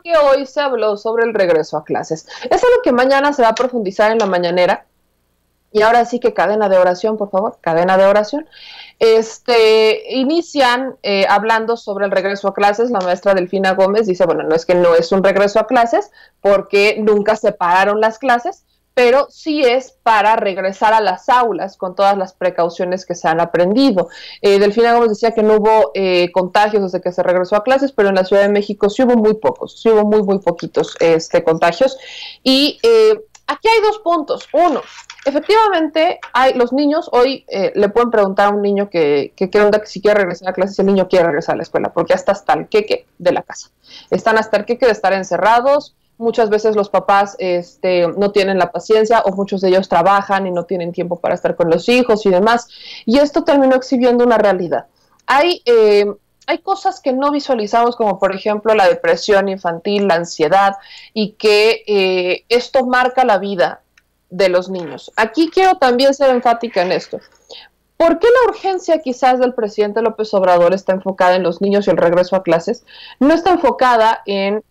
porque hoy se habló sobre el regreso a clases. Es algo que mañana se va a profundizar en la mañanera. Y ahora sí que cadena de oración, por favor, cadena de oración. Inician hablando sobre el regreso a clases. La maestra Delfina Gómez dice, bueno, no es que no es un regreso a clases, porque nunca se pararon las clases, pero sí es para regresar a las aulas con todas las precauciones que se han aprendido. Delfina Gómez decía que no hubo contagios desde que se regresó a clases, pero en la Ciudad de México sí hubo muy pocos, sí hubo muy poquitos contagios. Y aquí hay dos puntos. Uno, efectivamente, los niños hoy le pueden preguntar a un niño que qué onda, que si quiere regresar a clases, si el niño quiere regresar a la escuela, porque hasta el queque de la casa. Están hasta el queque de estar encerrados. Muchas veces los papás no tienen la paciencia o muchos de ellos trabajan y no tienen tiempo para estar con los hijos y demás. Y esto terminó exhibiendo una realidad. Hay cosas que no visualizamos, como por ejemplo la depresión infantil, la ansiedad, y que esto marca la vida de los niños. Aquí quiero también ser enfática en esto. ¿Por qué la urgencia quizás del presidente López Obrador está enfocada en los niños y el regreso a clases? No está enfocada en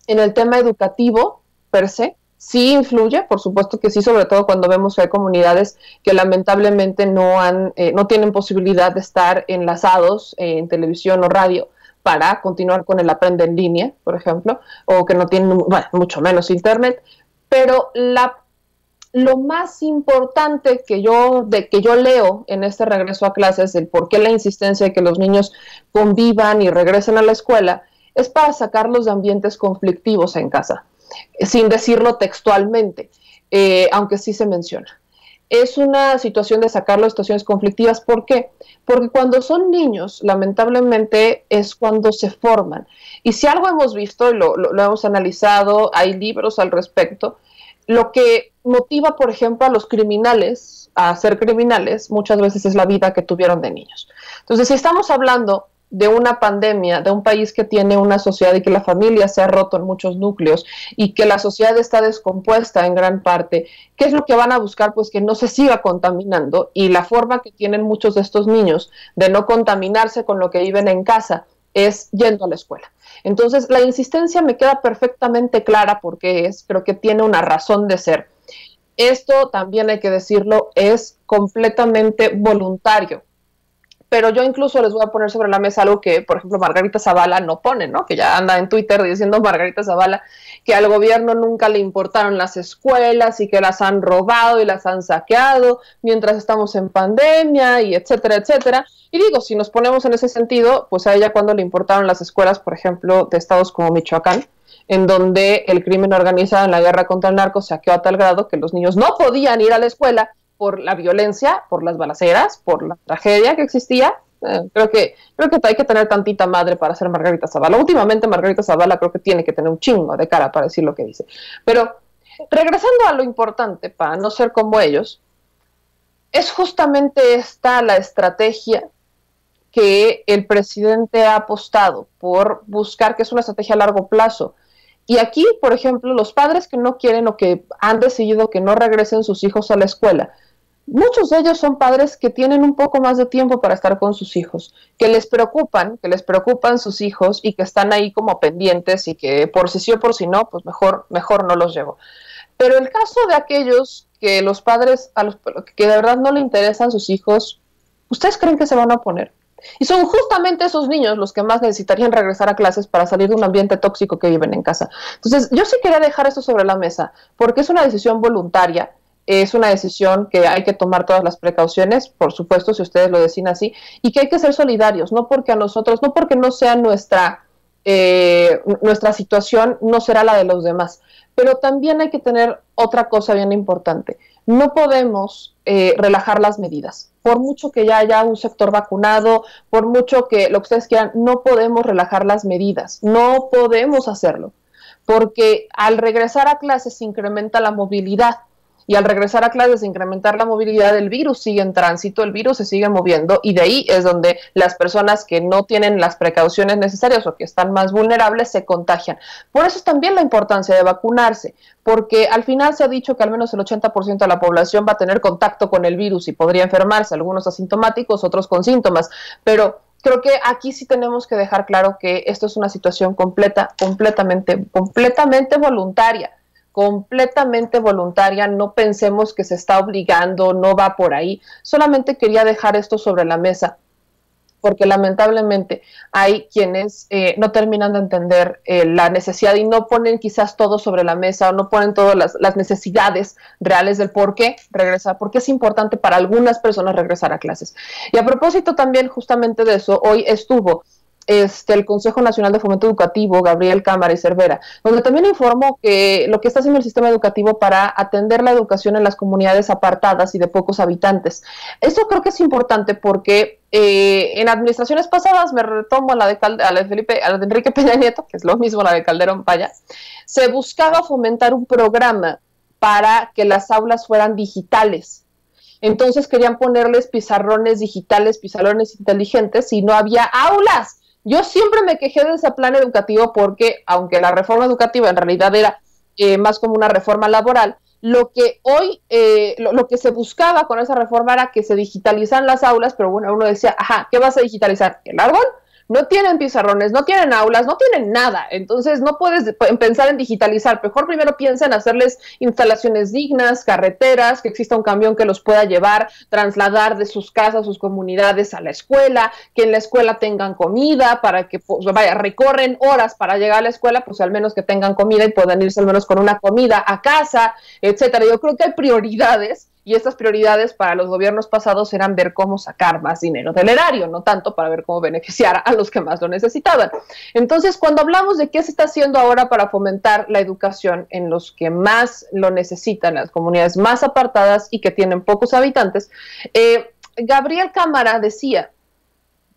el tema educativo per se. Sí influye, por supuesto que sí, sobre todo cuando vemos que hay comunidades que lamentablemente no tienen posibilidad de estar enlazados en televisión o radio para continuar con el aprende en línea, por ejemplo, o que no tienen, bueno, mucho menos internet, pero lo más importante que yo leo en este regreso a clases, el por qué la insistencia de que los niños convivan y regresen a la escuela, es para sacarlos de ambientes conflictivos en casa, sin decirlo textualmente, aunque sí se menciona. Es una situación de sacarlos de situaciones conflictivas. ¿Por qué? Porque cuando son niños, lamentablemente, es cuando se forman. Y si algo hemos visto, y lo hemos analizado, hay libros al respecto, lo que motiva, por ejemplo, a los criminales a ser criminales, muchas veces es la vida que tuvieron de niños. Entonces, si estamos hablando de una pandemia, de un país que tiene una sociedad y que la familia se ha roto en muchos núcleos y que la sociedad está descompuesta en gran parte, ¿qué es lo que van a buscar? Pues que no se siga contaminando, y la forma que tienen muchos de estos niños de no contaminarse con lo que viven en casa es yendo a la escuela. Entonces, la insistencia me queda perfectamente clara porque creo que tiene una razón de ser. Esto también hay que decirlo, es completamente voluntario. Pero yo incluso les voy a poner sobre la mesa algo que, por ejemplo, Margarita Zavala no pone, ¿no? Que ya anda en Twitter diciendo Margarita Zavala que al gobierno nunca le importaron las escuelas y que las han robado y las han saqueado mientras estamos en pandemia y etcétera, etcétera. Y digo, si nos ponemos en ese sentido, pues a ella cuando le importaron las escuelas, por ejemplo, de estados como Michoacán, en donde el crimen organizado en la guerra contra el narco saqueó a tal grado que los niños no podían ir a la escuela por la violencia, por las balaceras, por la tragedia que existía. Creo que hay que tener tantita madre para ser Margarita Zavala. Últimamente Margarita Zavala creo que tiene que tener un chingo de cara para decir lo que dice. Pero regresando a lo importante, para no ser como ellos, es justamente esta la estrategia que el presidente ha apostado por buscar, que es una estrategia a largo plazo. Y aquí, por ejemplo, los padres que no quieren o que han decidido que no regresen sus hijos a la escuela, muchos de ellos son padres que tienen un poco más de tiempo para estar con sus hijos, que les preocupan sus hijos y que están ahí como pendientes y que por si sí o por si no, pues mejor no los llevo. Pero el caso de aquellos que los padres, que de verdad no le interesan sus hijos, ¿ustedes creen que se van a oponer? Y son justamente esos niños los que más necesitarían regresar a clases para salir de un ambiente tóxico que viven en casa. Entonces, yo sí quería dejar esto sobre la mesa, porque es una decisión voluntaria, es una decisión que hay que tomar todas las precauciones, por supuesto, si ustedes lo deciden así, y que hay que ser solidarios, no porque a nosotros, no porque no sea nuestra situación, no será la de los demás. Pero también hay que tener otra cosa bien importante. No podemos relajar las medidas. Por mucho que ya haya un sector vacunado, por mucho que lo que ustedes quieran, no podemos relajar las medidas. No podemos hacerlo. Porque al regresar a clases se incrementa la movilidad. Y al regresar a clases, incrementar la movilidad, el virus sigue en tránsito, el virus se sigue moviendo, y de ahí es donde las personas que no tienen las precauciones necesarias o que están más vulnerables se contagian. Por eso es también la importancia de vacunarse, porque al final se ha dicho que al menos el 80% de la población va a tener contacto con el virus y podría enfermarse, algunos asintomáticos, otros con síntomas, pero creo que aquí sí tenemos que dejar claro que esto es una situación completamente voluntaria, no pensemos que se está obligando, no va por ahí, solamente quería dejar esto sobre la mesa, porque lamentablemente hay quienes no terminan de entender la necesidad y no ponen quizás todo sobre la mesa o no ponen todas las necesidades reales del por qué regresar, porque es importante para algunas personas regresar a clases. Y a propósito también justamente de eso, hoy estuvo el Consejo Nacional de Fomento Educativo, Gabriel Cámara y Cervera, donde también informó que lo que está haciendo el sistema educativo para atender la educación en las comunidades apartadas y de pocos habitantes. Esto creo que es importante porque en administraciones pasadas, me retomo a la de Enrique Peña Nieto, que es lo mismo la de Calderón Paya, se buscaba fomentar un programa para que las aulas fueran digitales. Entonces querían ponerles pizarrones digitales, pizarrones inteligentes, y no había aulas. Yo siempre me quejé de ese plan educativo porque, aunque la reforma educativa en realidad era más como una reforma laboral, lo que hoy, lo que se buscaba con esa reforma era que se digitalizaran las aulas, pero bueno, uno decía, ajá, ¿qué vas a digitalizar? ¿El árbol? No tienen pizarrones, no tienen aulas, no tienen nada. Entonces no puedes pensar en digitalizar. Mejor primero piensa en hacerles instalaciones dignas, carreteras, que exista un camión que los pueda llevar, trasladar de sus casas, sus comunidades a la escuela, que en la escuela tengan comida, para que, pues, vaya, recorren horas para llegar a la escuela, pues al menos que tengan comida y puedan irse al menos con una comida a casa, etcétera. Yo creo que hay prioridades. Y estas prioridades para los gobiernos pasados eran ver cómo sacar más dinero del erario, no tanto para ver cómo beneficiar a los que más lo necesitaban. Entonces, cuando hablamos de qué se está haciendo ahora para fomentar la educación en los que más lo necesitan, las comunidades más apartadas y que tienen pocos habitantes, Gabriel Cámara decía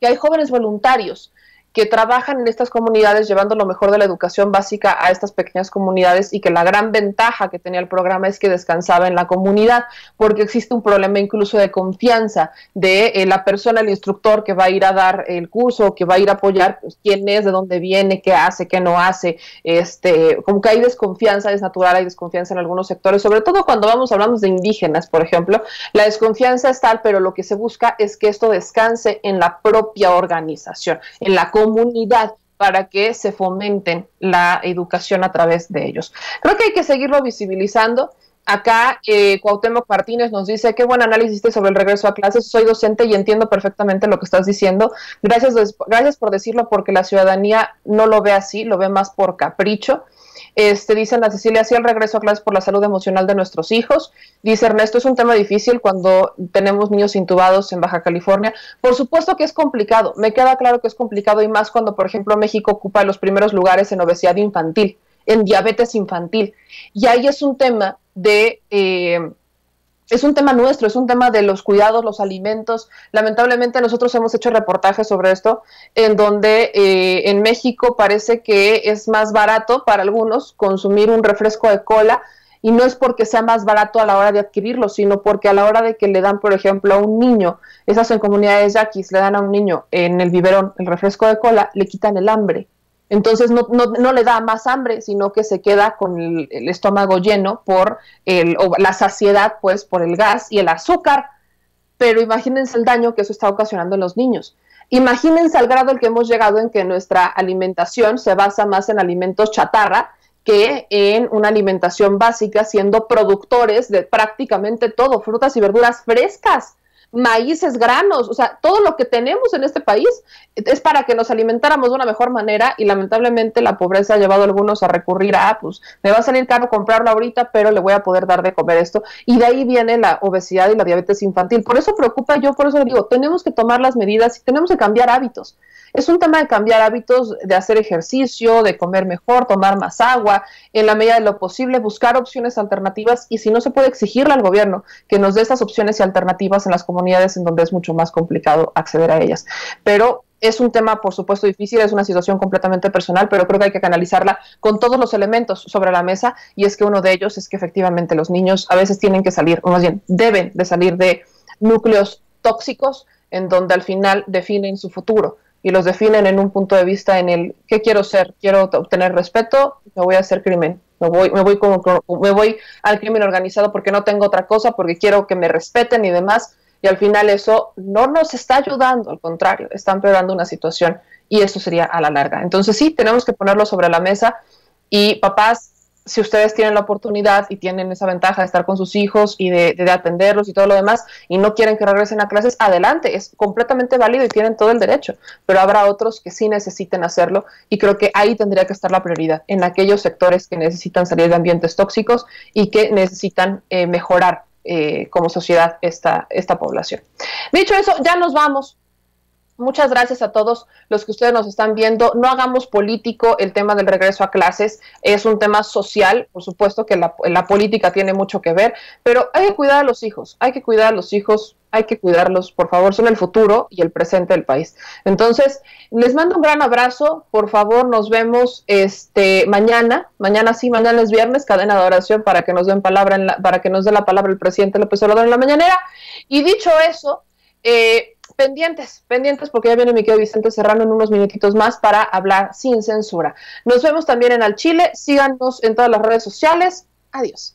que hay jóvenes voluntarios que trabajan en estas comunidades llevando lo mejor de la educación básica a estas pequeñas comunidades, y que la gran ventaja que tenía el programa es que descansaba en la comunidad, porque existe un problema incluso de confianza de la persona, el instructor que va a ir a dar el curso, que va a ir a apoyar, pues quién es, de dónde viene, qué hace, qué no hace, como que hay desconfianza, es natural, hay desconfianza en algunos sectores, sobre todo cuando hablamos de indígenas, por ejemplo, la desconfianza es tal, pero lo que se busca es que esto descanse en la propia organización, en la comunidad, para que se fomenten la educación a través de ellos. Creo que hay que seguirlo visibilizando. Acá Cuauhtémoc Martínez nos dice: qué buen análisis sobre el regreso a clases, soy docente y entiendo perfectamente lo que estás diciendo, gracias por decirlo, porque la ciudadanía no lo ve así, lo ve más por capricho. Dice Ana Cecilia: sí, el regreso a clases por la salud emocional de nuestros hijos. Dice Ernesto: es un tema difícil cuando tenemos niños intubados en Baja California. Por supuesto que es complicado, me queda claro que es complicado, y más cuando, por ejemplo, México ocupa los primeros lugares en obesidad infantil, en diabetes infantil, y ahí es un tema es un tema nuestro, es un tema de los cuidados, los alimentos. Lamentablemente nosotros hemos hecho reportajes sobre esto, en donde en México parece que es más barato para algunos consumir un refresco de cola, y no es porque sea más barato a la hora de adquirirlo, sino porque a la hora de que le dan, por ejemplo, a un niño, esas en comunidades yaquis, le dan a un niño en el biberón el refresco de cola, le quitan el hambre. Entonces no le da más hambre, sino que se queda con el estómago lleno por la saciedad, pues, por el gas y el azúcar. Pero imagínense el daño que eso está ocasionando en los niños. Imagínense al grado al que hemos llegado, en que nuestra alimentación se basa más en alimentos chatarra que en una alimentación básica, siendo productores de prácticamente todo, frutas y verduras frescas, maíces, granos, o sea, todo lo que tenemos en este país es para que nos alimentáramos de una mejor manera, y lamentablemente la pobreza ha llevado a algunos a recurrir a, pues, me va a salir caro comprarlo ahorita, pero le voy a poder dar de comer esto, y de ahí viene la obesidad y la diabetes infantil. Por eso preocupa, por eso digo, tenemos que tomar las medidas y tenemos que cambiar hábitos. Es un tema de cambiar hábitos, de hacer ejercicio, de comer mejor, tomar más agua, en la medida de lo posible, buscar opciones alternativas, y si no se puede, exigirle al gobierno que nos dé estas opciones y alternativas en las comunidades en donde es mucho más complicado acceder a ellas. Pero es un tema, por supuesto, difícil, es una situación completamente personal, pero creo que hay que canalizarla con todos los elementos sobre la mesa, y es que uno de ellos es que efectivamente los niños a veces tienen que salir, o más bien deben de salir de núcleos tóxicos en donde al final definen su futuro, y los definen en un punto de vista en el ¿qué quiero ser? Quiero obtener respeto, me voy a hacer crimen, me voy al crimen organizado porque no tengo otra cosa, porque quiero que me respeten y demás. y al final eso no nos está ayudando, al contrario, está empeorando una situación y eso sería a la larga. Entonces sí, tenemos que ponerlo sobre la mesa y papás, si ustedes tienen la oportunidad y tienen esa ventaja de estar con sus hijos y de atenderlos y todo lo demás y no quieren que regresen a clases, adelante, es completamente válido y tienen todo el derecho, pero habrá otros que sí necesiten hacerlo y creo que ahí tendría que estar la prioridad, en aquellos sectores que necesitan salir de ambientes tóxicos y que necesitan mejorar como sociedad esta población. Dicho eso, ya nos vamos. Muchas gracias a todos los que ustedes nos están viendo. No hagamos político el tema del regreso a clases. Es un tema social, por supuesto que la política tiene mucho que ver, pero hay que cuidar a los hijos, hay que cuidar a los hijos, hay que cuidarlos, por favor, son el futuro y el presente del país. Entonces, les mando un gran abrazo, por favor, nos vemos mañana sí, mañana es viernes, cadena de oración para que nos den para que nos dé la palabra el presidente López Obrador en la mañanera. Y dicho eso, pendientes, porque ya viene mi querido Vicente Serrano en unos minutitos más para hablar sin censura. Nos vemos también en Al Chile, síganos en todas las redes sociales. Adiós.